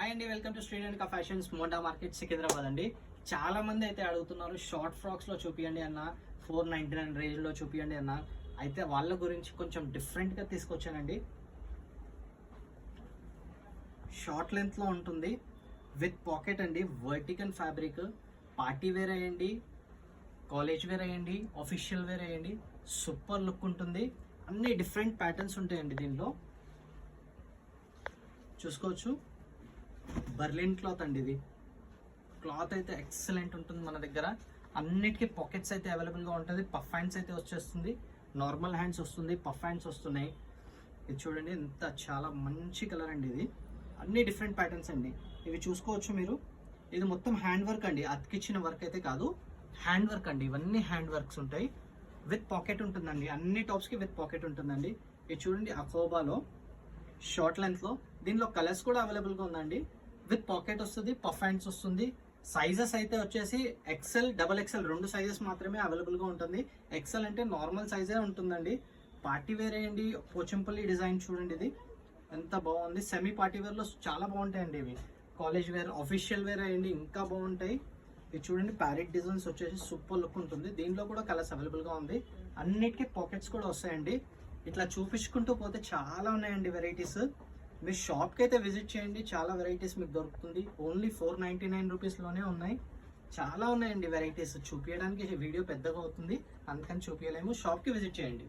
Hi అండి, welcome to Shri Renuka Fashions Monda market Secunderabad అండి. చాలా మంది అయితే అడుగుతున్నారు షార్ట్ ఫ్రాక్స్ లో చూపియండి అన్న, 499 రేంజ్ లో చూపియండి అన్న. అయితే వాళ్ళ గురించి కొంచెం డిఫరెంట్ గా తీసుకొచ్చానండి. షార్ట్ లెంత్ లో ఉంటుంది, విత్ పాకెట్ అండి, వర్టికల్ ఫ్యాబ్రిక్. పార్టీ వేర్ అయ్యండి, కాలేజ్ వేర్ అయ్యండి, ఆఫీషియల్ వేర్ అయ్యండి, సూపర్ లుక్ ఉంటుంది. అన్ని డిఫరెంట్ ప్యాటర్న్స్ ఉంటాయండి దీనిలో. చూసుకోవచ్చు, బర్లిన్ క్లాత్ అండి. ఇది క్లాత్ అయితే ఎక్సలెంట్ ఉంటుంది మన దగ్గర. అన్నిటికీ పాకెట్స్ అయితే అవైలబుల్గా ఉంటుంది. పఫ్ హ్యాండ్స్ అయితే వచ్చేస్తుంది, నార్మల్ హ్యాండ్స్ వస్తుంది, పఫ్ హ్యాండ్స్ వస్తున్నాయి. ఇది చూడండి, ఎంత చాలా మంచి కలర్ అండి. ఇది అన్ని డిఫరెంట్ ప్యాటర్న్స్ అండి. ఇవి చూసుకోవచ్చు మీరు. ఇది మొత్తం హ్యాండ్ వర్క్ అండి, అతికిచ్చిన వర్క్ అయితే కాదు, హ్యాండ్ వర్క్ అండి. ఇవన్నీ హ్యాండ్ వర్క్స్ ఉంటాయి, విత్ పాకెట్ ఉంటుందండి. అన్ని టాప్స్కి విత్ పాకెట్ ఉంటుందండి. ఇది చూడండి, అకోబాలో షార్ట్ లెంత్లో. దీనిలో కలర్స్ కూడా అవైలబుల్గా ఉందండి. విత్ పాకెట్ వస్తుంది, పఫ్ హ్యాండ్స్ వస్తుంది. సైజెస్ అయితే వచ్చేసి ఎక్సెల్, డబల్ ఎక్సెల్ రెండు సైజెస్ మాత్రమే అవైలబుల్గా ఉంటుంది. ఎక్సెల్ అంటే నార్మల్ సైజే ఉంటుందండి. పార్టీ వేర్ అయ్యండి, పోచంపల్లి డిజైన్ చూడండి, ఇది ఎంత బాగుంది. సెమీ పార్టీ వేర్లో చాలా బాగుంటాయండి ఇవి. కాలేజ్ వేర్, ఆఫీషియల్ వేర్ అయ్యండి, ఇంకా బాగుంటాయి. ఇది చూడండి, ప్యారెట్ డిజైన్స్ వచ్చేసి సూపర్ లుక్ ఉంటుంది. దీనిలో కూడా కలర్స్ అవైలబుల్గా ఉంది. అన్నిటికీ పాకెట్స్ కూడా వస్తాయండి. ఇట్లా చూపించుకుంటూ పోతే చాలా ఉన్నాయండి వెరైటీస్. మీరు షాప్కి అయితే విజిట్ చేయండి, చాలా వెరైటీస్ మీకు దొరుకుతుంది. ఓన్లీ 499 రూపీస్లోనే ఉన్నాయి. చాలా ఉన్నాయండి వెరైటీస్. చూపించడానికి వీడియో పెద్దగా అవుతుంది, అందుకని చూపించలేము. షాప్కి విజిట్ చేయండి.